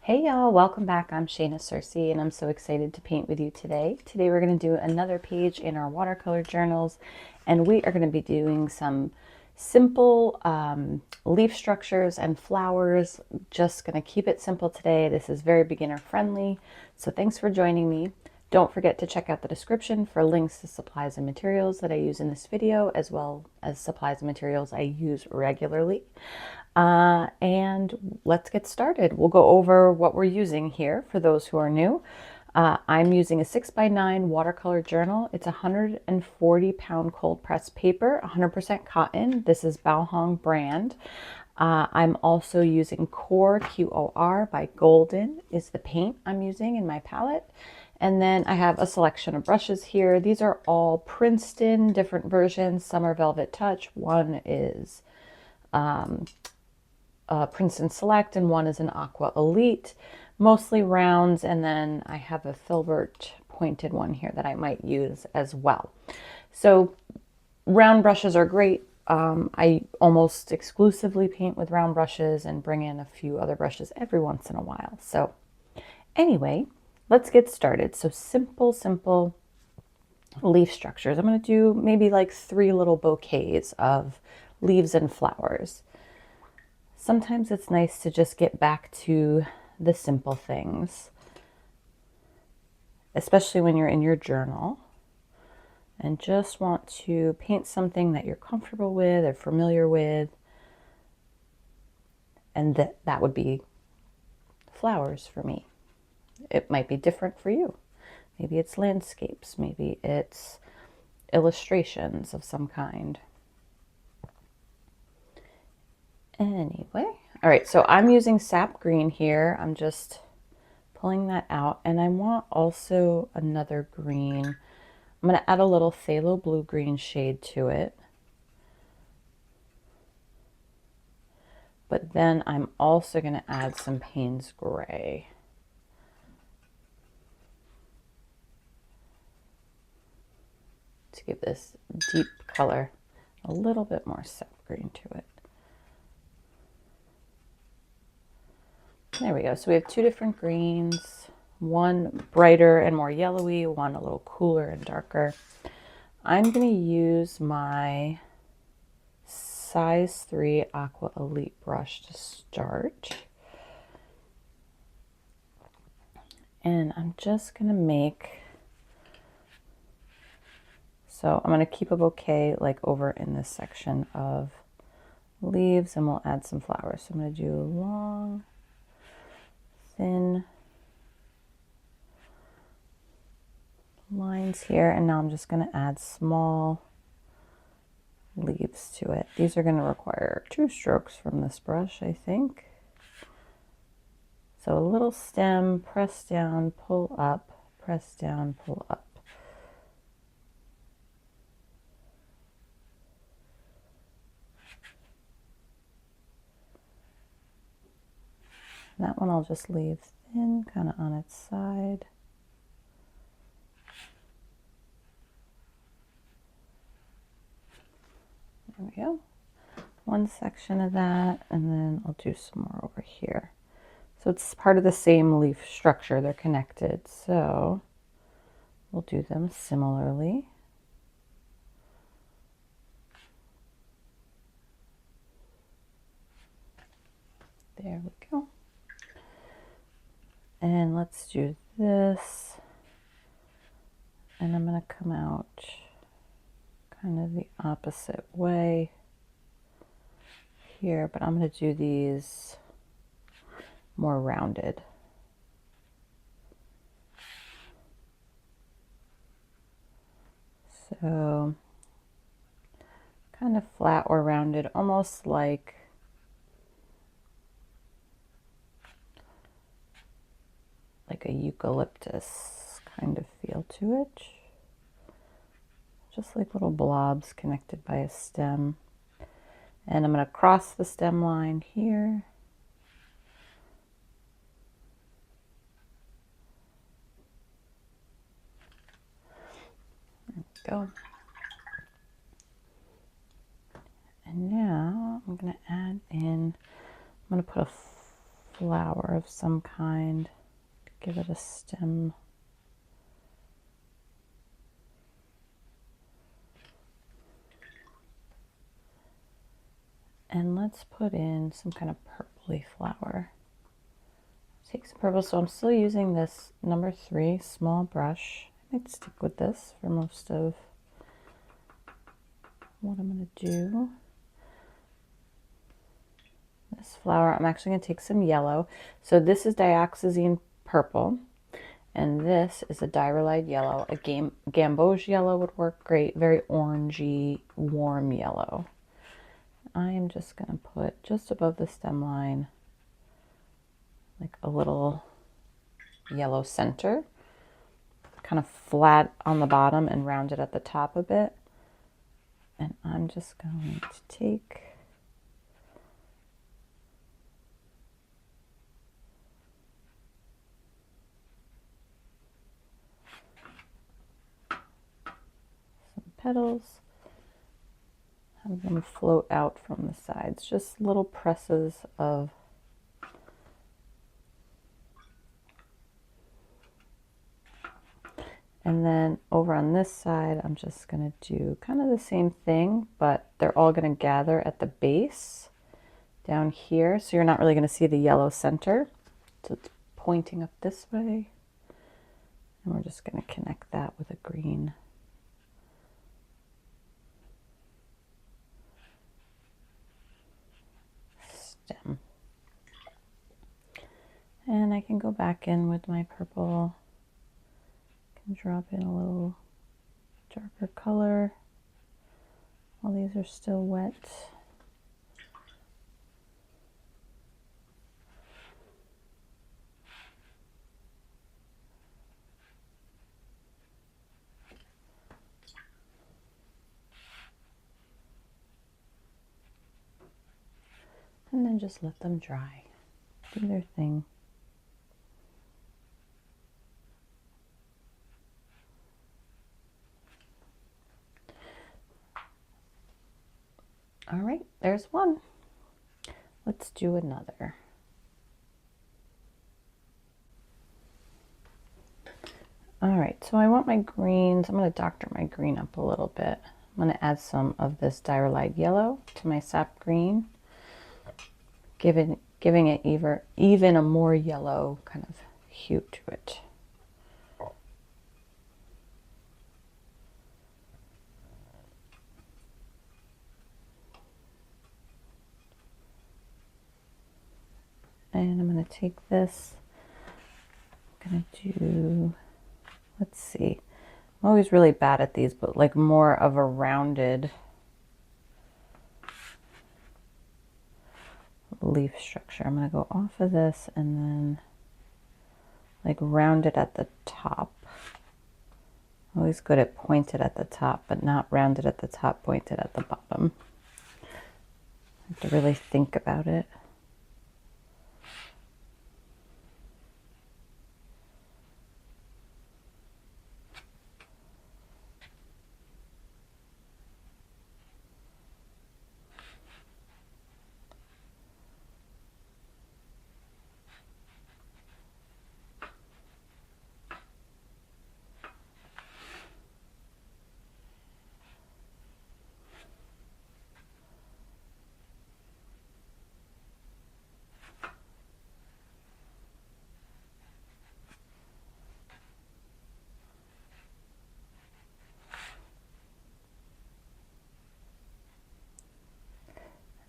Hey y'all, welcome back. I'm Shayna Cersei and I'm so excited to paint with you today. Today we're going to do another page in our watercolor journals and we are going to be doing some simple leaf structures and flowers. Just going to keep it simple today. This is very beginner friendly, so thanks for joining me. Don't forget to check out the description for links to supplies and materials that I use in this video, as well as supplies and materials I use regularly. And let's get started. We'll go over what we're using here for those who are new. I'm using a 6x9 watercolor journal. It's 140-pound cold pressed paper, 100% cotton. This is Baohong brand. I'm also using Core QOR by Golden is the paint I'm using in my palette. And then I have a selection of brushes here. These are all Princeton, different versions. Some are Velvet Touch. One is Princeton Select, and one is an Aqua Elite, mostly rounds, and then I have a filbert pointed one here that I might use as well. So round brushes are great. I almost exclusively paint with round brushes and bring in a few other brushes every once in a while. So anyway, let's get started. So simple leaf structures. I'm going to do maybe like 3 little bouquets of leaves and flowers. Sometimes it's nice to just get back to the simple things, especially when you're in your journal and just want to paint something that you're comfortable with or familiar with. And that would be flowers for me. It might be different for you. Maybe it's landscapes, maybe it's illustrations of some kind. Anyway, all right, so I'm using sap green here. I'm just pulling that out, and I want also another green. I'm going to add a little phthalo blue-green shade to it. But then I'm also going to add some Payne's gray. To give this deep color a little bit more sap green to it. There we go. So we have 2 different greens, one brighter and more yellowy, one a little cooler and darker. I'm going to use my size 3 Aqua Elite brush to start. And I'm just going to make, so I'm going to keep a bouquet like over in this section of leaves, and we'll add some flowers. So I'm going to do long, thin lines here, and now I'm just going to add small leaves to it. These are going to require 2 strokes from this brush, I think. So a little stem, press down, pull up, press down, pull up. That one I'll just leave thin, kind of on its side. There we go. One section of that, and then I'll do some more over here. So it's part of the same leaf structure. They're connected, so we'll do them similarly. There we go. And let's do this. And I'm going to come out kind of the opposite way here, but I'm going to do these more rounded. So kind of flat or rounded, almost like a eucalyptus kind of feel to it. Just like little blobs connected by a stem. And I'm going to cross the stem line here. There we go. And now I'm going to add in, I'm going to put a flower of some kind. Give it a stem. And let's put in some kind of purpley flower. Take some purple. So I'm still using this number 3 small brush. I might stick with this for most of what I'm going to do. This flower, I'm actually going to take some yellow. So this is Dioxazine purple, and this is a Diarylide yellow. A gamboge yellow would work great. Very orangey, warm yellow. I am just going to put just above the stem line like a little yellow center, kind of flat on the bottom and rounded at the top a bit. And I'm just going to take some petals, have them float out from the sides, just little presses of And then over on this side, I'm just going to do kind of the same thing, but they're all going to gather at the base down here. So you're not really going to see the yellow center. So it's pointing up this way. And we're just going to connect that with a green. Stem. And I can go back in with my purple. Drop in a little darker color while these are still wet. And then just let them dry, do their thing. All right, there's one. Let's do another. All right, so I want my greens. I'm going to doctor my green up a little bit. I'm going to add some of this Diarylide yellow to my sap green, giving it even a more yellow kind of hue to it. And I'm going to take this, I'm going to do, let's see, I'm always really bad at these, but like more of a rounded leaf structure. I'm going to go off of this and then like round it at the top. I'm always good at pointed at the top, but not rounded at the top, pointed at the bottom. I have to really think about it.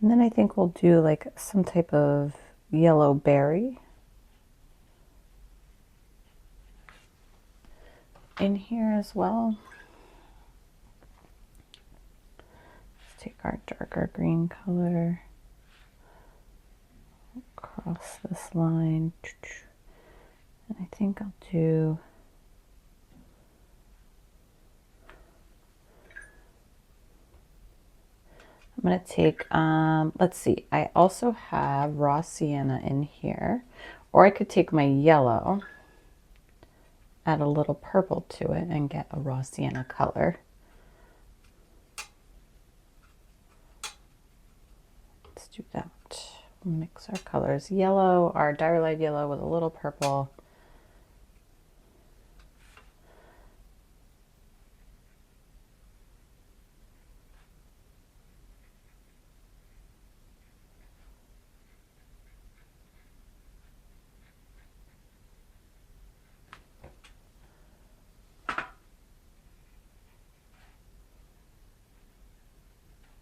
And then I think we'll do like some type of yellow berry in here as well. Let's take our darker green color across this line. And I think I'll do I'm going to take, let's see, I also have raw sienna in here, or I could take my yellow, add a little purple to it, and get a raw sienna color. Let's do that. Mix our colors. Yellow, our Diarylide yellow with a little purple.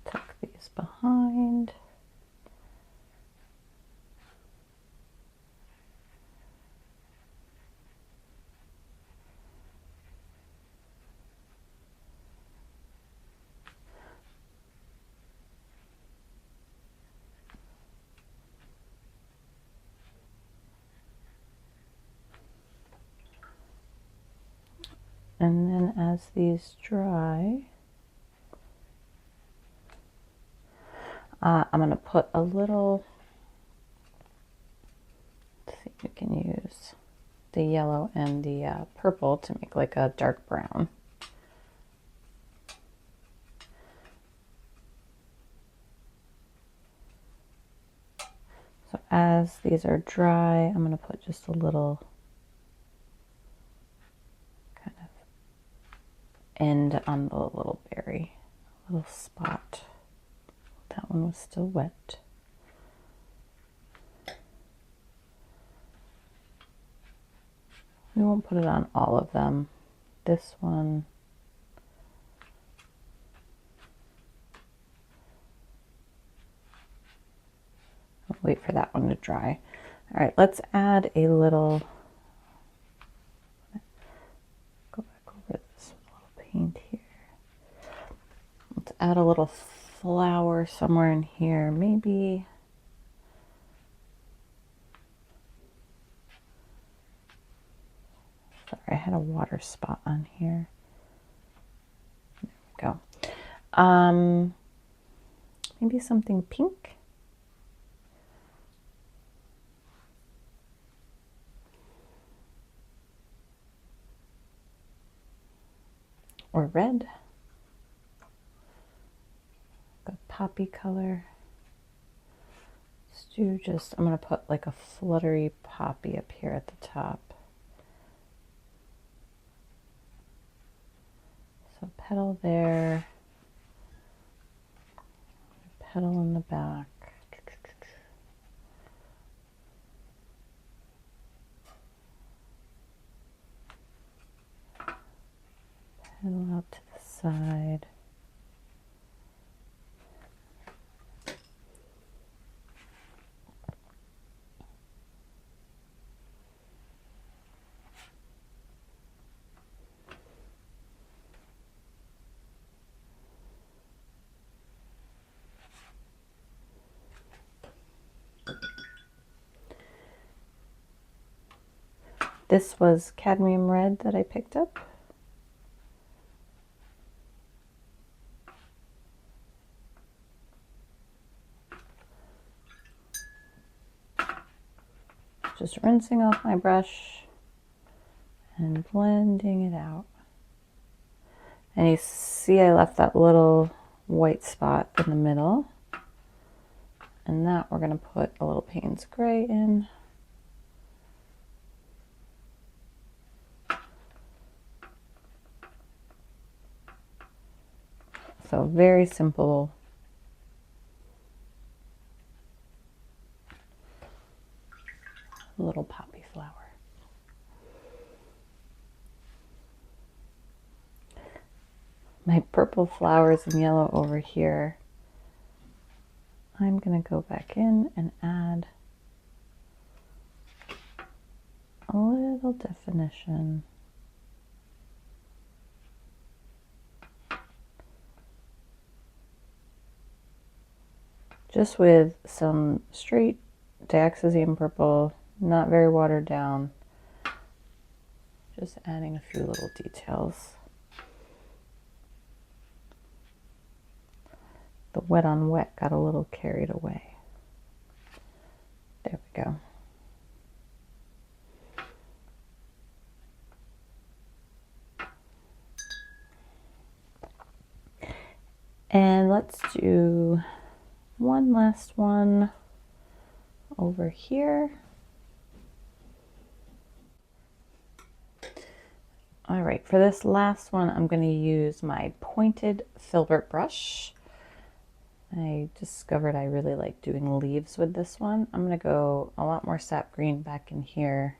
Tuck these behind. And then as these dry, I'm going to put a little, let's see if we can use the yellow and the purple to make like a dark brown. So as these are dry, I'm going to put just a little kind of end on the little berry, a little spot. That one was still wet. We won't put it on all of them. This one, I'll wait for that one to dry. All right, let's add a little, go back over this little paint here. Let's add a little flower somewhere in here, maybe. Sorry, I had a water spot on here. There we go. Maybe something pink. Or red. A poppy color. Let's do just, I'm going to put like a fluttery poppy up here at the top. So petal there, petal in the back. Petal out to the side. This was cadmium red that I picked up. Just rinsing off my brush and blending it out. And you see I left that little white spot in the middle. And that we're going to put a little Payne's gray in. So very simple. Little poppy flower. My purple flowers and yellow over here. I'm going to go back in and add a little definition. Just with some straight Dioxazine purple, not very watered down. Just adding a few little details. The wet on wet got a little carried away. There we go. And let's do one last one. over here. All right, for this last one, I'm going to use my pointed filbert brush. I discovered I really like doing leaves with this one. I'm going to go a lot more sap green back in here.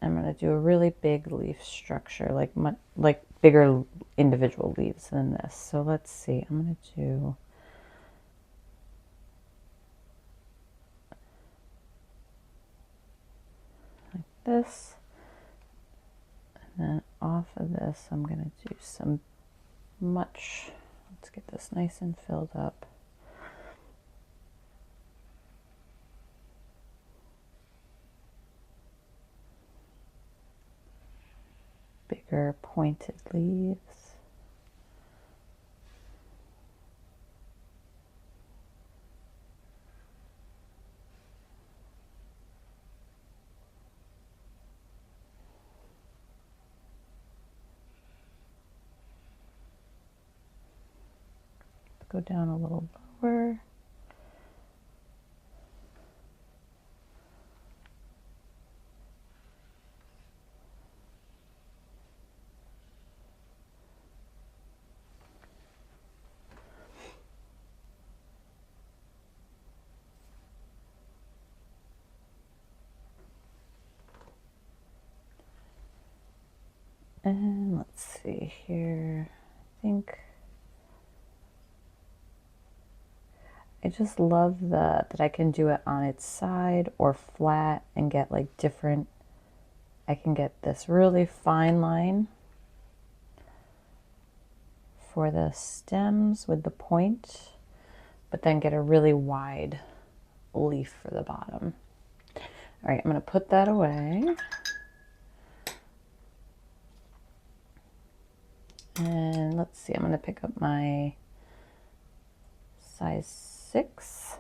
I'm going to do a really big leaf structure, like bigger individual leaves than this. So let's see, I'm going to do like this. And then off of this, I'm going to do some let's get this nice and filled up. Bigger pointed leaves. Go down a little lower. And let's see here, I think I just love that I can do it on its side or flat and get like different, I can get this really fine line for the stems with the point, but then get a really wide leaf for the bottom. All right, I'm going to put that away. And let's see, I'm going to pick up my size 6.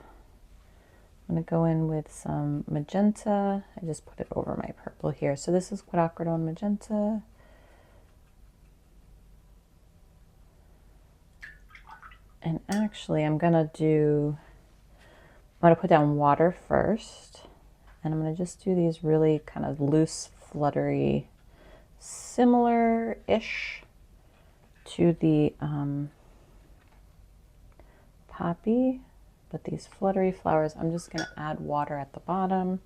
I'm going to go in with some magenta. I just put it over my purple here. So this is Quinacridone Magenta. And actually I'm going to put down water first. And I'm going to just do these really kind of loose, fluttery, similar-ish to the poppy, but these fluttery flowers, I'm just going to add water at the bottom.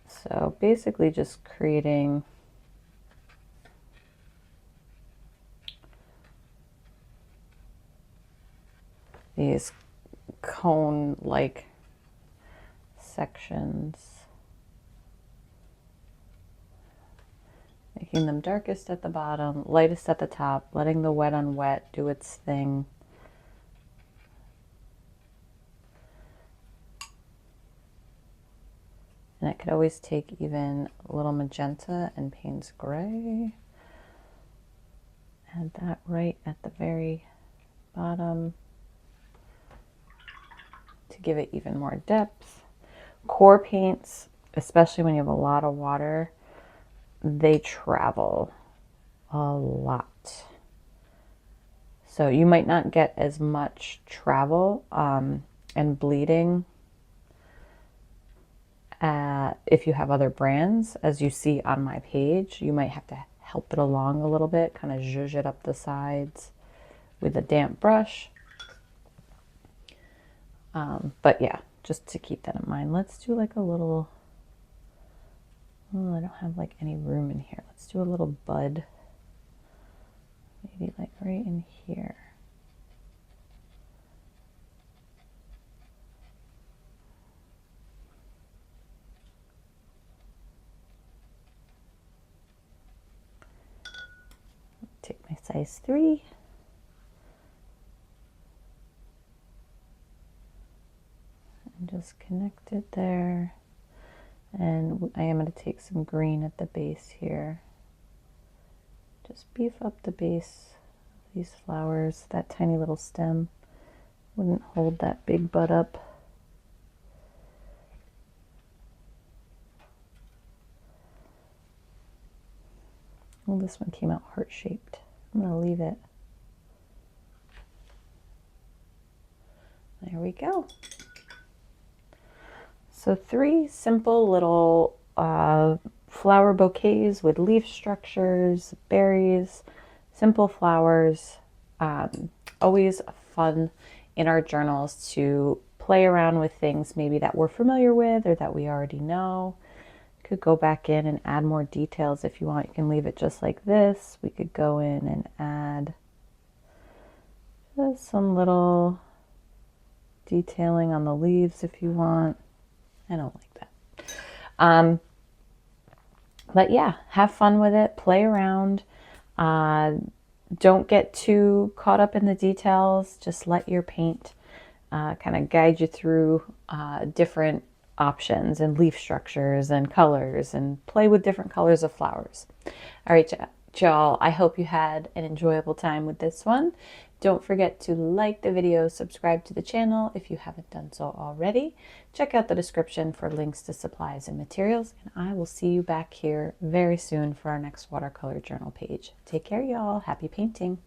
So basically just creating these cone-like sections, making them darkest at the bottom, lightest at the top, letting the wet on wet do its thing. And I could always take even a little magenta and Payne's gray. Add that right at the very bottom to give it even more depth. Core paints, especially when you have a lot of water, they travel a lot. So you might not get as much travel and bleeding if you have other brands, as you see on my page. You might have to help it along a little bit, kind of zhuzh it up the sides with a damp brush. But yeah, just to keep that in mind, let's do like a little, oh, I don't have like any room in here. Let's do a little bud, maybe like right in here. Take my size 3. And just connect it there. And I am going to take some green at the base here. Just beef up the base of these flowers. That tiny little stem wouldn't hold that big bud up. Well, this one came out heart-shaped. I'm going to leave it. There we go. So 3 simple little flower bouquets with leaf structures, berries, simple flowers. Always fun in our journals to play around with things maybe that we're familiar with or that we already know. You could go back in and add more details if you want. You can leave it just like this. We could go in and add just some little detailing on the leaves if you want. I don't like that. But yeah, have fun with it. Play around. Don't get too caught up in the details. Just let your paint kind of guide you through different options and leaf structures and colors, and play with different colors of flowers. All right, y'all, I hope you had an enjoyable time with this one. Don't forget to like the video, subscribe to the channel if you haven't done so already. Check out the description for links to supplies and materials, and I will see you back here very soon for our next watercolor journal page. Take care, y'all. Happy painting.